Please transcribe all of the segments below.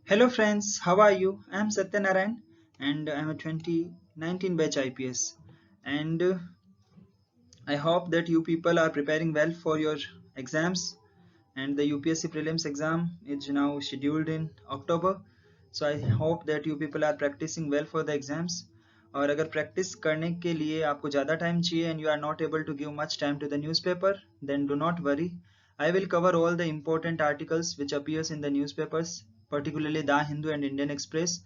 Hello friends, how are you? I am Satyanarayan and I am a 2019 batch IPS and I hope that you people are preparing well for your exams and the UPSC prelims exam is now scheduled in October. So I hope that you people are practicing well for the exams. और अगर practice करने के लिए आपको ज़्यादा time चाहिए and you are not able to give much time to the newspaper, then do not worry. I will cover all the important articles which appears in the newspapers, particularly The Hindu and Indian Express,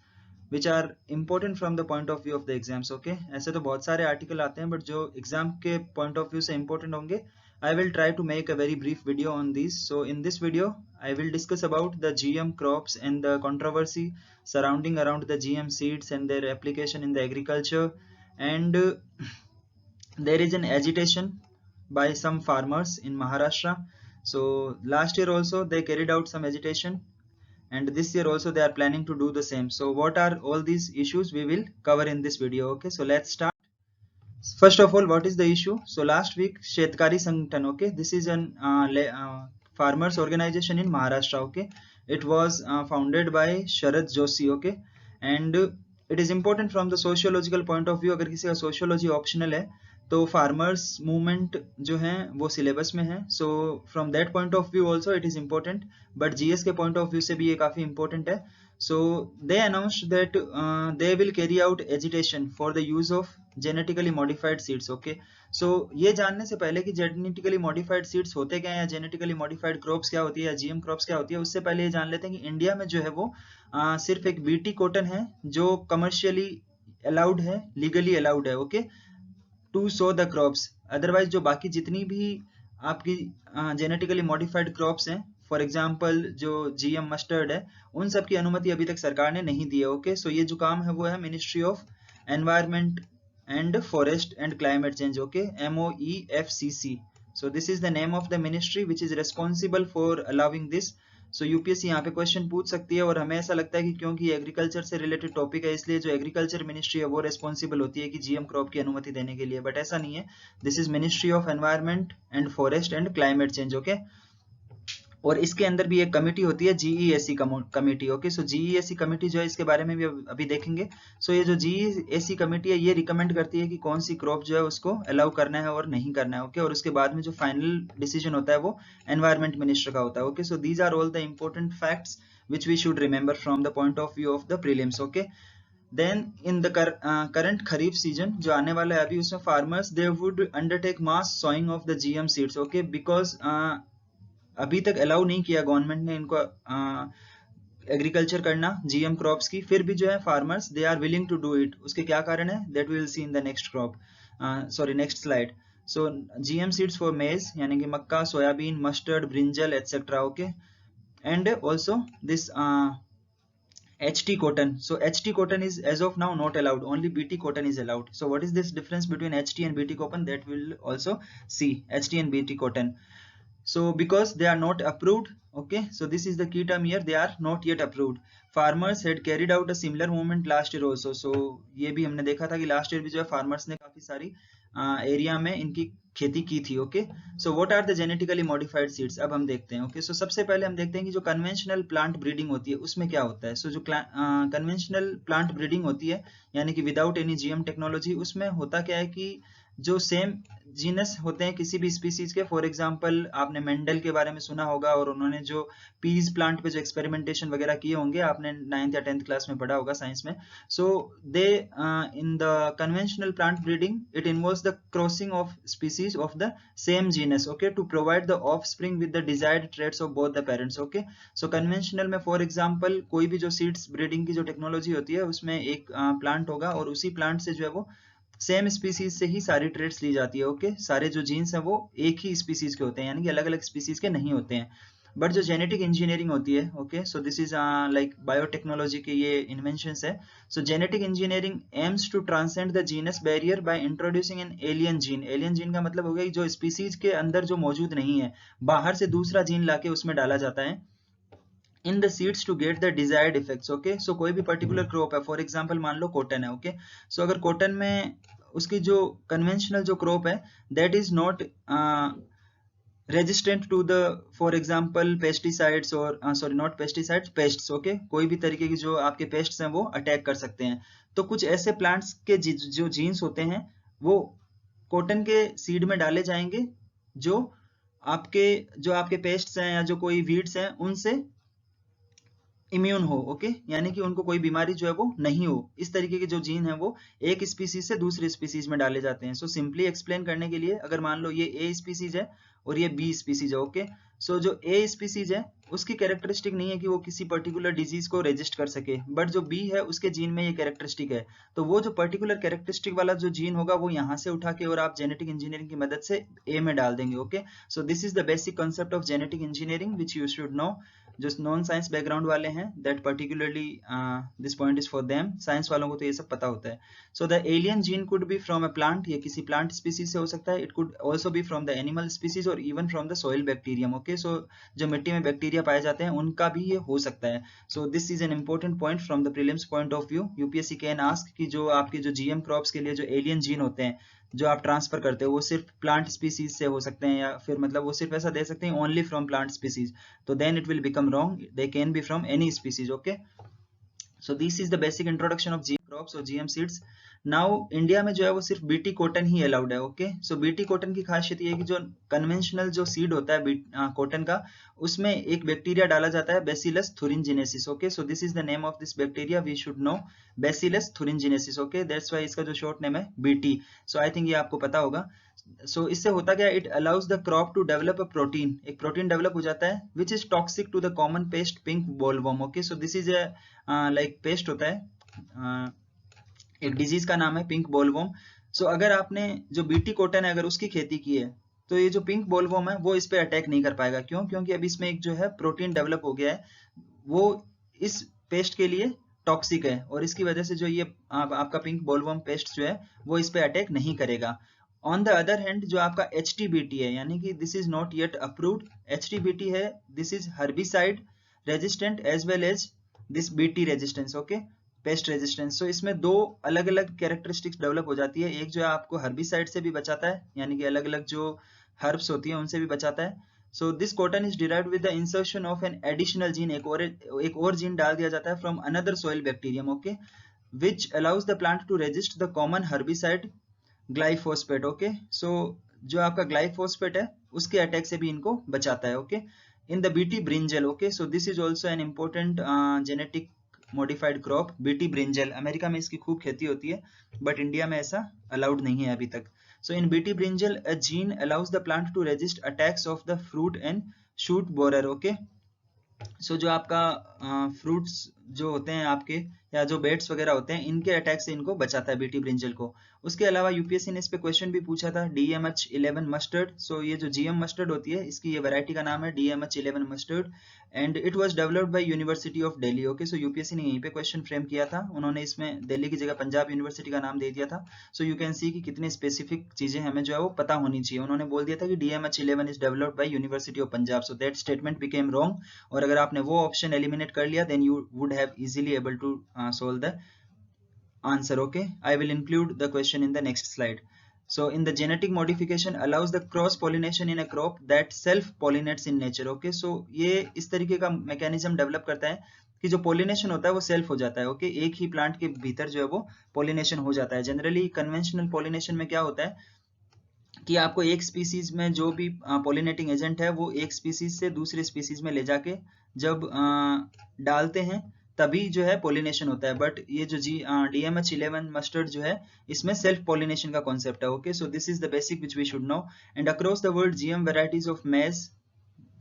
which are important from the point of view of the exams. Okay, ऐसे तो बहुत सारे article आते हैं but जो exam के point of view से important होंगे I will try to make a very brief video on these. So in this video I will discuss about the GM crops and the controversy surrounding around the GM seeds and their application in the agriculture, and there is an agitation by some farmers in Maharashtra. So last year also they carried out some agitation and this year also they are planning to do the same. So what are all these issues we will cover in this video. Okay, so let's start. First of all, what is the issue? So last week Shetkari Sangathan, okay, this is an farmers organization in Maharashtra. Okay, it was founded by Sharad Joshi. Okay, and it is important from the sociological point of view. अगर किसी का sociology optional है तो farmers movement जो है वो syllabus में है. So from that point of view also it is important, but GS के point of view से भी ये काफी important है. So they announced that they will carry out agitation for the use of genetically modified seeds. Okay, so ये जानने से पहले कि genetically modified seeds होते क्या हैं या genetically modified crops क्या होती है या GM crops क्या होती है, उससे पहले ये जान लेते हैं कि इंडिया में जो है वो सिर्फ एक बीटी कॉटन है जो कमर्शियली अलाउड है, लीगली अलाउड है. Okay, to sow the crops. Otherwise जो बाकी जितनी भी आपकी जेनेटिकली मॉडिफाइड क्रॉप्स हैं, फॉर एग्जाम्पल जो GM मस्टर्ड है, उन सब की अनुमति अभी तक सरकार ने नहीं दी है. ओके, सो ये जो काम है वो है ministry of environment and forest and climate change. Okay, MOEFCC. So this is the name of the ministry which is responsible for allowing this. So UPSC यहाँ पे क्वेश्चन पूछ सकती है और हमें ऐसा लगता है कि क्योंकि एग्रीकल्चर से रिलेटेड टॉपिक है इसलिए जो एग्रीकल्चर मिनिस्ट्री है वो रेस्पॉन्सिबल होती है कि GM क्रॉप की अनुमति देने के लिए, बट ऐसा नहीं है. This is ministry of environment and forest and climate change. Okay, और इसके अंदर भी एक कमेटी होती है GEAC कमेटी. ओके, सो GEAC कमेटी जो है इसके बारे में भी अभी देखेंगे. सो ये जो GEAC कमेटी है ये रिकमेंड करती है कि कौन सी क्रॉप जो है उसको अलाउ करना है और नहीं करना है. ओके, और उसके बाद में जो फाइनल डिसीजन होता है वो एनवायरमेंट मिनिस्टर का होता है. Okay, so these are all the important facts which we should remember from the point of view of the prelims. Okay, then in the current kharif season जो आने वाला है अभी, उसमें farmers they would undertake mass sowing of the GM seeds. Okay, because अभी तक allow नहीं किया गवर्नमेंट ने इनको एग्रीकल्चर करना GM क्रॉप्स की, फिर भी जो है farmers they are willing to do it. उसके क्या कारण है that we will see in the next crop, sorry next slide. So GM seeds for maize यानी कि मक्का, soybean, mustard, brinjal etcetera. Okay, and also this HT cotton. So HT cotton is as of now not allowed, only BT cotton is allowed. So what is this difference between HT and BT cotton, that we'll also see. HT and BT cotton, so because they are not approved. Okay, so this is the key term here, they are not yet approved. Farmers had carried out a similar movement last year also. So ये भी हमने देखा था कि last year भी जो है farmers ने काफी सारी एरिया में इनकी खेती की थी. Okay, so what are the genetically modified seeds, अब हम देखते हैं. ओके, सो सबसे पहले हम देखते हैं कि जो कन्वेंशनल प्लांट ब्रीडिंग होती है उसमें क्या होता है. सो जो कन्वेंशनल प्लांट ब्रीडिंग होती है यानी कि विदाउट एनी GM टेक्नोलॉजी, उसमें होता क्या है कि जो सेम जीनस होते हैं किसी भी स्पीसीज के, फॉर एग्जांपल आपने मेंडल के बारे में सुना होगा और उन्होंने जो पीज प्लांट पे जो एक्सपेरिमेंटेशन वगैरह किए होंगे, आपने 9th या 10th क्लास में पढ़ा होगा साइंस में. So they in the conventional plant breeding it involves the crossing of species of the same genus. Okay, to provide the offspring with the desired traits of both the parents. Okay, so conventional में for example कोई भी जो seeds breeding की जो technology होती है उसमें एक प्लांट होगा और उसी प्लांट से जो है वो सेम स्पीसीज से ही सारी ट्रेड्स ली जाती है. ओके, सारे जो जीन्स हैं वो एक ही स्पीसीज के होते हैं यानी कि अलग अलग स्पीसीज के नहीं होते हैं. बट जो जेनेटिक इंजीनियरिंग होती है, okay, so this is like biotechnology के ये इन्वेंशंस है. So genetic engineering aims to transcend the genus barrier by introducing an alien gene. Alien gene का मतलब हो गया कि जो स्पीसीज के अंदर जो मौजूद नहीं है, बाहर से दूसरा जीन लाके उसमें डाला जाता है in the seeds to get the desired effects. Okay, so कोई भी पर्टिकुलर क्रॉप है, फॉर एग्जांपल मान लो कॉटन है. ओके, सो अगर कॉटन में उसकी जो कन्वेंशनल जो क्रॉप है that is not resistant to the, for example pesticides और sorry not pesticides, pests, okay, कोई भी तरीके की जो आपके पेस्ट्स हैं वो अटैक कर सकते हैं। तो कुछ ऐसे प्लांट्स के जो जीन्स होते हैं वो कॉटन के सीड में डाले जाएंगे जो आपके जो आपके पेस्ट्स हैं या जो कोई वीड्स हैं उनसे इम्यून हो, ओके, यानी कि उनको कोई बीमारी जो है वो नहीं हो। इस तरीके के जो जीन है वो एक स्पीसीज से दूसरी स्पीसीज में डाले जाते हैं। सो सिंपली एक्सप्लेन करने के लिए, अगर मान लो ये ए स्पीसीज है और ये बी स्पीसीज है, ओके, सो जो ए स्पीसीज है उसकी कैरेक्टरिस्टिक नहीं है कि वो किसी पर्टिकुलर डिजीज को रेजिस्ट कर सके, बट जो बी है उसके जीन में ये कैरेक्टरिस्टिक है। तो वो जो पर्टिकुलर कैरेक्टरिस्टिक वाला जो जीन होगा वो यहाँ से उठा के और आप जेनेटिक इंजीनियरिंग की मदद से ए में डाल देंगे, okay. So this is the basic concept of genetic engineering which you should know. जो नॉन साइंस बैकग्राउंड वाले हैं, that particularly this point is for them. Science वालों को तो ये सब पता होता है। So the alien gene could be from a plant, ये किसी प्लांट स्पीसीज से हो सकता है। It could also be from the animal species और even from the soil bacterium, okay. So जो मिट्टी में बैक्टीरिया पाए जाते हैं उनका भी ये हो सकता है। So this is an important point from the prelims point of view. UPSC can ask कि जो आपके जो जीएम क्रॉप्स के लिए जो एलियन जीन होते हैं जो आप ट्रांसफर करते हो वो सिर्फ प्लांट स्पीसीज से हो सकते हैं, या फिर मतलब वो सिर्फ ऐसा दे सकते हैं ओनली फ्रॉम प्लांट स्पीसीज, तो then it will become wrong. They can be from any species, okay. So this is the basic introduction of GM crops or GM seeds. Now India में जो है वो सिर्फ बीटी कॉटन ही allowed है, okay. सो BT cotton की खासियत ये है कि जो कन्वेंशनल जो सीड होता है कॉटन का, उसमें एक बैक्टीरिया डाला जाता है Bacillus thuringiensis, okay. So this is the name of this bacteria, we should know, Bacillus thuringiensis, okay. That's why इसका जो शॉर्ट नेम है बीटी। सो आई थिंक ये आपको पता होगा। सो इससे होता क्या, it allows the crop to develop a protein, एक प्रोटीन डेवलप हो जाता है which is toxic to the common pest pink bollworm, okay. So this is like pest होता है, एक डिजीज का नाम है पिंक बोलवर्म। सो अगर आपने जो बीटी कॉटन है अगर उसकी खेती की है तो ये जो पिंक बोलवर्म है वो इस पे अटैक नहीं कर पाएगा। क्यों? क्योंकि अभी इसमें एक जो है प्रोटीन डेवलप हो गया है, वो इस पेस्ट के लिए टॉक्सिक है, और इसकी वजह से जो ये आपका पिंक बोलवर्म पेस्ट जो है वो इस पे अटैक नहीं करेगा। ऑन द अदर हैंड जो आपका HTBT है, यानी कि this is not yet approved, HTBT है, this is herbicide resistant as well as this BT resistance, okay, pest resistance. So इसमें दो अलग अलग कैरेक्टरिस्टिक्स डेवलप हो जाती है। एक जो है आपको हर्बिसाइड से भी बचाता है, यानी कि अलग अलग जो हर्ब्स होती है उनसे भी बचाता है। So this cotton is derived with the insertion of an additional gene, एक और जीन डाल दिया जाता है from another soil bacterium, okay, which allows the plant to resist the common herbicide glyphosate, okay. So जो आपका ग्लाइफोस्पेट है उसके अटैक से भी इनको बचाता है, okay, in the BT brinjal, okay. So this is also an important genetic modified crop, BT brinjal. America में इसकी खूब खेती होती है, बट इंडिया में ऐसा अलाउड नहीं है अभी तक। So in BT brinjal a gene allows the plant to resist attacks of the fruit and shoot borer, okay. So जो आपका फ्रूट्स जो होते हैं आपके, या जो बेड्स वगैरह होते हैं, इनके अटैक से इनको बचाता है बीटी ब्रिंजल को। उसके अलावा यूपीएससी ने इस पे क्वेश्चन भी पूछा था, DMH11 मस्टर्ड। सो ये जो GM मस्टर्ड होती है इसकी ये वैरायटी का नाम है DMH11 mustard, and it was developed by university of Delhi, okay. So UPSC ने यहीं पे क्वेश्चन फ्रेम किया था, उन्होंने इसमें दिल्ली की जगह पंजाब यूनिवर्सिटी का नाम दे दिया था। सो यू कैन सी कि कितनी स्पेसिफिक चीजें हमें जो है वो पता होनी चाहिए। उन्होंने बोल दिया था कि DMH11 is developed by university of Punjab, so that statement became wrong. और अगर आपने वो ऑप्शन एलिमिनेट कर लिया then you would have easily able to solve the answer, okay. I will include the question in the next slide. So in the genetic modification allows the cross pollination in a crop that self pollinates in nature, okay. So ये इस तरीके का mechanism develop करता है कि जो pollination होता है वो सेल्फ हो जाता है, ओके। एक ही प्लांट के भीतर जो है वो पोलिनेशन हो जाता है। जनरली कन्वेंशनल पोलिनेशन में क्या होता है कि आपको एक स्पीसीज में जो भी पोलिनेटिंग एजेंट है वो एक स्पीसीज से दूसरे स्पीसीज में ले जाके जब डालते हैं तभी जो है पोलिनेशन होता है। बट ये जो DMH11 मस्टर्ड जो है इसमें सेल्फ पोलिनेशन का कॉन्सेप्ट है, okay. So this is the basic which we should know. And across the world GM varieties of maize,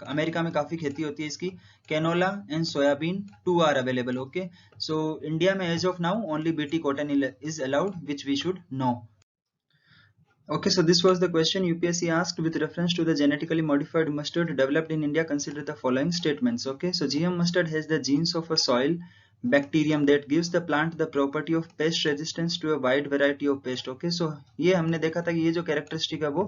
America में काफी खेती होती है इसकी, canola and soybean 2 are available, okay. So India में as of now only BT cotton is allowed which we should know. Okay, so this was the question UPSC asked with reference to the genetically modified mustard developed in India. Consider the following statements. Okay, so GM mustard has the genes of a soil bacterium that gives the plant the property of pest resistance to a wide variety of pest. Okay, so ये हमने देखा था कि ये जो characteristic है वो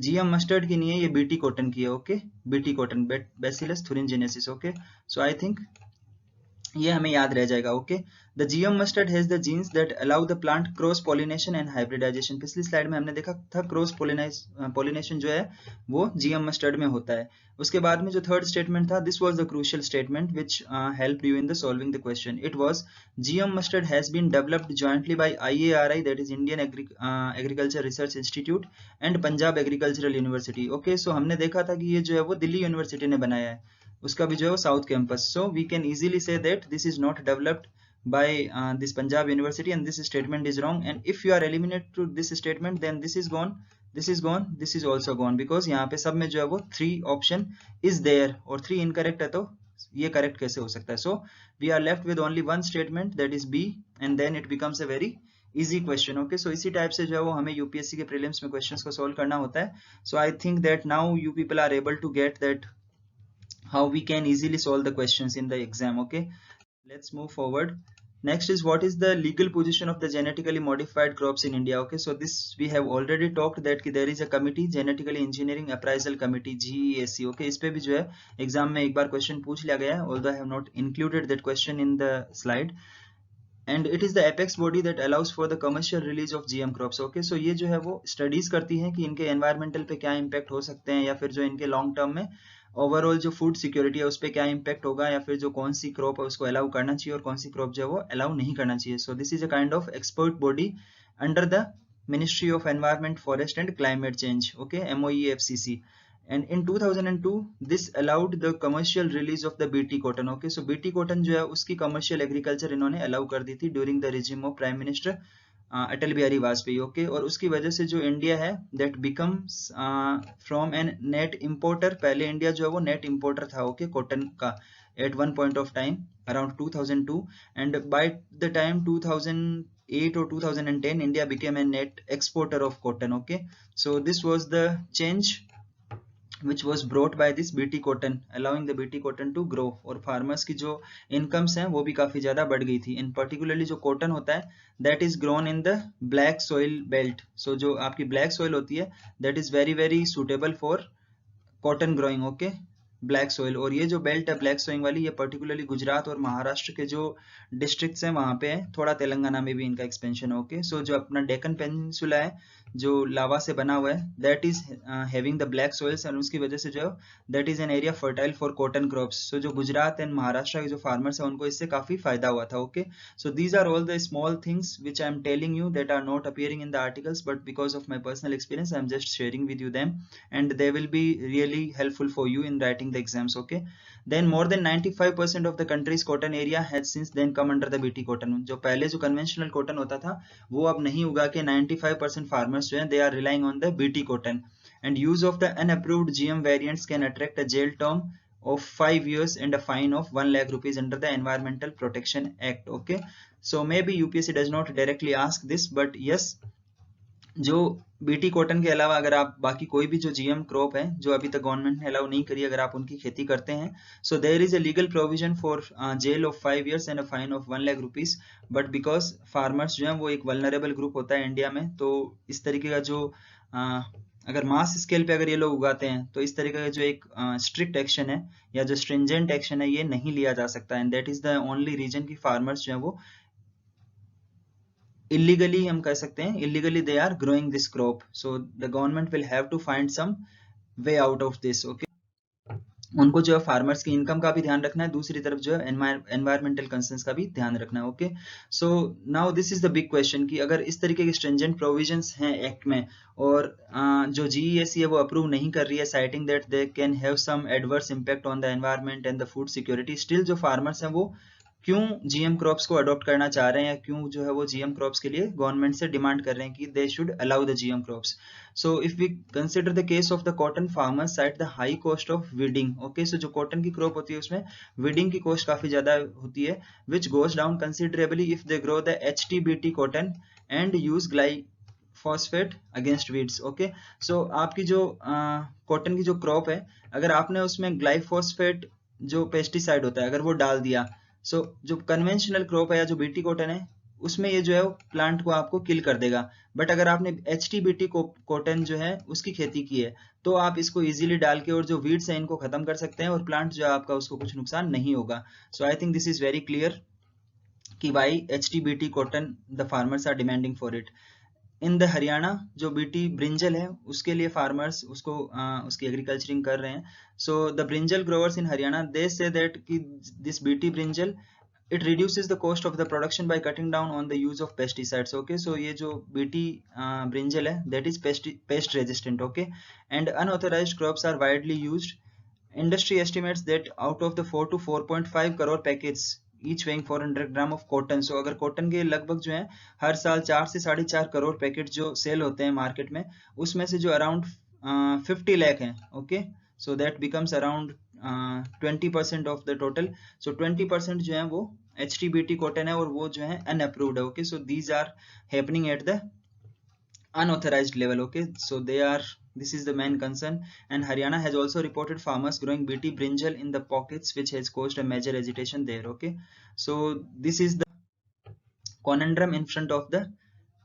GM mustard की नहीं है, ये BT cotton की है, okay, BT cotton, Bacillus thuringiensis, okay. So I think ये हमें याद रह जाएगा। Okay, the GM mustard has the genes that allow the plant cross pollination and hybridisation. पिछली स्लाइड में हमने देखा था क्रॉस पॉलिनेशन जो है वो जीएम मस्टर्ड में होता है। उसके बाद में जो थर्ड स्टेटमेंट था, this was the crucial statement which helped you in the solving the question. It was GM mustard has been developed jointly by IARI, that is Indian Agriculture Research Institute, and Punjab Agricultural University. Okay, so हमने देखा था कि ये जो है वो Delhi university ने बनाया है, उसका भी जो है वो south campus. So we can easily say that this is not developed by this Punjab University, and this statement is wrong. And if you are eliminated to this statement, then this is gone, this is gone, this is also gone, because यहाँ पे सब में जो है वो 3 option is there और 3 incorrect है, तो ये correct कैसे हो सकता है? So we are left with only one statement, that is B, and then it becomes a very easy question. Okay, so इसी टाइप से जो है वो हमें UPSC के prelims में questions को solve करना होता है. So I think that now you people are able to get that how we can easily solve the questions in the exam. Okay, let's move forward. Next is, what is the legal position of the genetically modified crops in India? Okay, so this we have already talked that there is a committee, genetically engineering appraisal committee, GEAC. Okay, इस पे भी जो है exam में एक बार question पूछ लिया गया है, although I have not included that question in the slide. And it is the apex body that allows for the commercial release of GM crops. Okay, so ये जो है वो स्टडीज करती है कि इनके एनवायरमेंटल पे क्या इम्पैक्ट हो सकते हैं, या फिर जो इनके लॉन्ग टर्म में ओवरऑल जो फूड सिक्योरिटी है उस पर क्या इम्पैक्ट होगा, या फिर जो कौन सी क्रॉप है उसको अलाउ करना चाहिए और कौन सी क्रॉप जो है वो अलाउ नहीं करना चाहिए. सो this is a kind of expert body under the ministry of environment, forest and climate change. Okay, MOEFCC. And in 2002 this allowed the commercial release of the BT cotton. Okay, so BT cotton जो है उसकी commercial agriculture इन्होंने allow कर दी थी during the regime of Prime Minister Atal Bihari Vajpayee. Okay, और उसकी वजह से जो इंडिया है that becomes from an net importer. पहले इंडिया जो है वो net importer था, ओके, कॉटन का at one point of time around 2002, and by the time 2008 or 2010 India became a net exporter of cotton. Okay, so this was the change which was brought by this BT cotton, allowing the BT cotton to grow. और farmers की जो incomes हैं वो भी काफी ज्यादा बढ़ गई थी. In particularly जो cotton होता है that is grown in the black soil belt. So जो आपकी black soil होती है that is very very suitable for cotton growing. Okay, black soil. और ये जो बेल्ट है ब्लैक सॉइल वाली, ये पर्टिकुलरली गुजरात और महाराष्ट्र के जो डिस्ट्रिक्ट्स हैं वहाँ पे है, थोड़ा तेलंगाना में भी इनका एक्सपेंशन है. ओके, सो जो अपना डेक्कन पेनिनसुला है जो लावा से बना हुआ है that is having the black soils, और उसकी वजह से जो that is an area fertile for cotton crops. So जो गुजरात एंड महाराष्ट्र के जो फार्मर्स है उनको इससे काफी फायदा हुआ था. Okay, so these are all the small things which I am telling you that are not appearing in the articles, but because of my personal experience I am just sharing with you them, and they will be really helpful for you in writing the exams. Okay, then more than 95% of the country's cotton area has since then come under the BT cotton. जो पहले जो conventional cotton होता था वो अब नहीं उगा के 95% farmers जो हैं they are relying on the BT cotton, and use of the unapproved GM variants can attract a jail term of 5 years and a fine of 1 lakh rupees under the Environmental Protection Act. Okay, so maybe UPSC does not directly ask this, but yes, जो BT cotton के अलावा अगर आप बाकी कोई भी जो GM crop है जो अभी तक गवर्नमेंट ने अलाउ नहीं करी, अगर आप उनकी खेती करते हैं, so there is a legal provision for jail of 5 years and a fine of 1 lakh rupees. But because farmers जो है वो एक वल्नरेबल ग्रुप होता है इंडिया में, तो इस तरीके का जो अगर मास स्केल पे अगर ये लोग उगाते हैं तो इस तरीके का जो एक स्ट्रिक्ट एक्शन है या जो स्ट्रिंजेंट एक्शन है ये नहीं लिया जा सकता. And that is the only reason कि फार्मर्स जो है वो illegally हम कह सकते हैं illegally they are growing this crop, so the government will have to find some way out of this. Okay, उनको जो है फार्मर्स की इनकम का भी ध्यान रखना है, दूसरी तरफ जो है एनवायरमेंटल कंसर्न्स का भी ध्यान रखना है. Okay, so now this is the big question कि अगर इस तरीके के स्ट्रिंजेंट प्रोविजंस हैं एक्ट में और जो GEAC है वो अप्रूव नहीं कर रही है, citing that they can have some adverse impact on the environment and the food security, still जो फार्मर्स हैं वो क्यों जीएम क्रॉप्स को अडॉप्ट करना चाह रहे हैं, क्यों जो है वो जीएम क्रॉप्स के लिए गवर्नमेंट से डिमांड कर रहे हैं कि they should allow the GM crops. So if we consider the case of the cotton farmers side the high cost of weeding. Okay, so जो कॉटन की क्रॉप होती है उसमें वीडिंग की कॉस्ट काफी ज्यादा होती है, which goes down considerably if they grow the HTBT cotton and use glyphosate against weeds. Okay, so आपकी जो कॉटन की जो क्रॉप है अगर आपने उसमें ग्लाइफॉस्फेट जो पेस्टिसाइड होता है अगर वो डाल दिया, सो जो कन्वेंशनल क्रॉप है या जो बीटी कॉटन है उसमें ये जो है प्लांट को आपको किल कर देगा। बट अगर आपने HTBT कॉटन जो है उसकी खेती की है तो आप इसको इजीली डाल के और जो वीड्स है इनको खत्म कर सकते हैं और प्लांट जो है आपका उसको कुछ नुकसान नहीं होगा। So I think this is very clear कि why HTBT cotton the farmers are demanding for it. In the Haryana जो बीटी ब्रिंजल है उसके लिए फार्मर्स उसको उसकी एग्रीकल्चरिंग कर रहे हैं। So the brinjal growers in Haryana they say that कि this BT brinjal it reduces the cost of the production by cutting down on the use of pesticides. Okay, so ये जो BT brinjal है that is pest resistant. Okay, and unauthorized crops are widely used. Industry estimates that out of the 4 to 4.5 crore packets each weighing 400 gram of cotton, so अगर cotton के लगभग जो है हर साल 4 से 4.5 करोड़ पैकेट जो सेल होते हैं मार्केट में, उसमें से जो अराउंड 50 लाख हैं, okay, so that becomes around 20% of the total. So 20% जो है वो HTBT कॉटन है और वो जो है अनअप्रूव्ड है. Okay, so these are happening at the unauthorized level. Okay, so they are, this is the main concern. And Haryana has also reported farmers growing BT brinjal in the pockets, which has caused a major agitation there. Okay, so this is the conundrum in front of the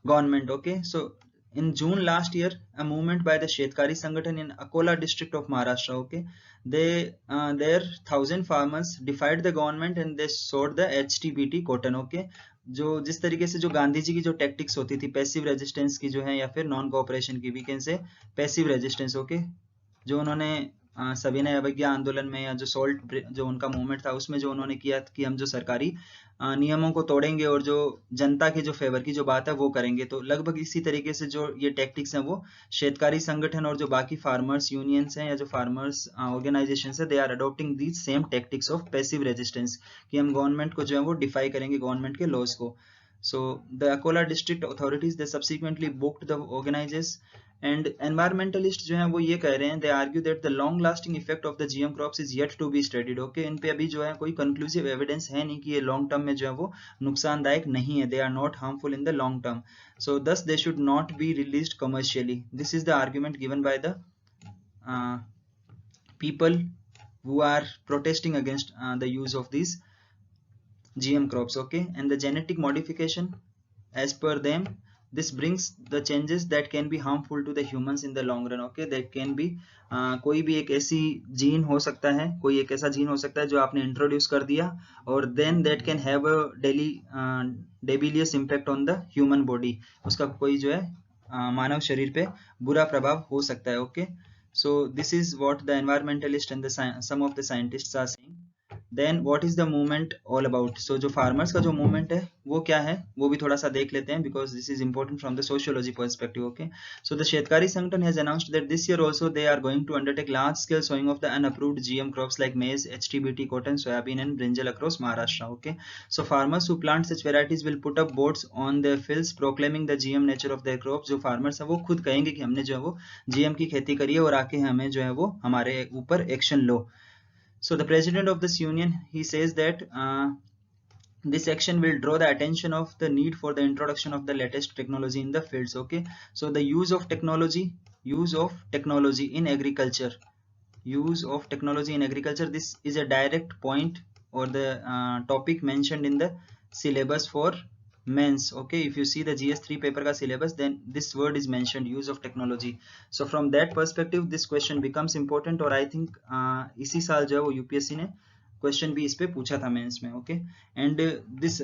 government. Okay, so in June last year, a movement by the Shetkari Sangathan in Akola district of Maharashtra, okay, they their 1,000 farmers defied the government and they sought the HTBT cotton. Okay, जो जिस तरीके से जो गांधी जी की जो tactics होती थी passive resistance की जो है या फिर नॉन कोऑपरेशन की, we can say passive resistance, okay, जो उन्होंने सविनय अवज्ञा आंदोलन में या जो सॉल्ट जो उनका मूवमेंट था उसमें जो उन्होंने किया कि हम जो सरकारी नियमों को तोड़ेंगे और जो जनता के जो फेवर की जो बात है वो करेंगे, तो लगभग इसी तरीके से जो ये टैक्टिक्स हैं वो शेतकारी संगठन और जो बाकी फार्मर्स यूनियंस हैं या जो फार्मर्स ऑर्गेनाइजेशन है, they are adopting these same tactics of passive resistance कि हम गवर्नमेंट को जो है वो डिफाई करेंगे, गवर्नमेंट के लॉज को. So the Akola district authorities they subsequently booked the organizers and environmentalists जो हैं वो ये कह रहे हैं, they argue that the long lasting effect of the GM crops is yet to be studied. Okay, इन पे अभी जो है कोई conclusive evidence है नहीं कि ये long term में जो है वो नुकसानदायक नहीं है, they are not harmful in the long term, so thus they should not be released commercially. This is the argument given by the people who are protesting against the use of these GM crops. Okay, and the genetic modification, as per them, this brings the changes that can be harmful to the humans in the long run. Okay, that can be कोई भी एक ऐसी gene हो सकता है, कोई एक ऐसा जीन हो सकता है जो आपने इंट्रोड्यूस कर दिया और then that can have a deleterious impact on the human body, उसका कोई जो है मानव शरीर पे बुरा प्रभाव हो सकता है. Okay, so this is what the environmentalist and some of the scientists are saying. Then what is the movement all about. So जो फार्मर्स का जो मूवमेंट है वो क्या है वो भी थोड़ा सा देख लेते हैं because this is important from the sociology perspective. Okay, so the Shetkari Sanghatana has announced that this year also they are going to undertake large scale sowing of the unapproved GM crops like maize, HTBT cotton, soybean and brinjal across Maharashtra. Okay, so farmers who plant such varieties will put up boards on their fields proclaiming the GM nature of their crops. जो farmers है वो खुद कहेंगे कि हमने जो है वो GM की खेती करी है और आके हमें जो है वो हमारे ऊपर action low. So the president of this union, he says that this action will draw the attention of the need for the introduction of the latest technology in the fields. Okay, so the use of technology in agriculture, this is a direct point or the topic mentioned in the syllabus for mains. Okay, if you see the GS3 paper ka syllabus, then this word is mentioned, use of technology. So from that perspective this question becomes important और I think इसी साल जो है वो UPSC ने question भी इस पे पूछा था मेंस में. Okay, and this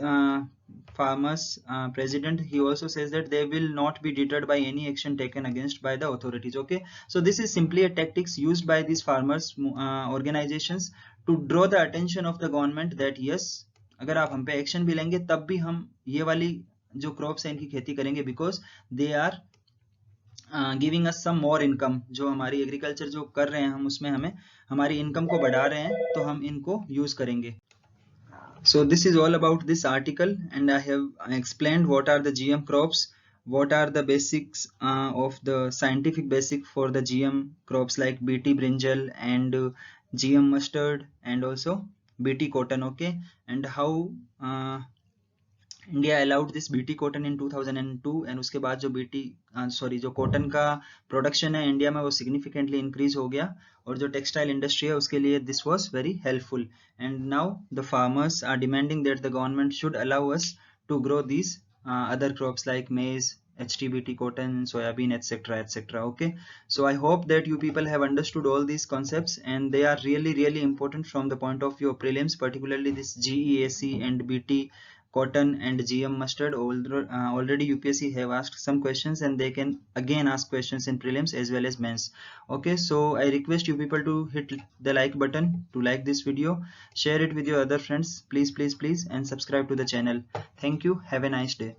farmers president, he also says that they will not be deterred by any action taken against by the authorities. Okay, so this is simply a tactics used by these farmers organizations to draw the attention of the government that yes, अगर आप हम पे action भी लेंगे तब भी हम ये वाली जो क्रॉप्स है इनकी खेती करेंगे because they are giving us some more income. जो हमारी एग्रीकल्चर जो कर रहे हैं हम उसमें हमें हमारी इनकम को बढ़ा रहे हैं तो हम इनको यूज करेंगे. So this is all about this article and I have explained what are the GM crops, what are the basics of the scientific basic for the GM crops like BT brinjal and GM mustard and also BT cotton. Okay, and how India allowed this BT cotton in 2002 and उसके बाद जो जो cotton का production है India में वो significantly increase हो गया और जो टेक्सटाइल इंडस्ट्री है उसके लिए this was very helpful. And now the farmers are demanding that the government should allow us to grow these other crops like maize, HTBT, cotton, soybean, etc., etc. Okay, so I hope that you people have understood all these concepts, and they are really important from the point of view of prelims, particularly this GEAC and BT cotton and GM mustard. Already UPSC have asked some questions, and they can again ask questions in prelims as well as mains. Okay, so I request you people to hit the like button to like this video, share it with your other friends, please, and subscribe to the channel. Thank you. Have a nice day.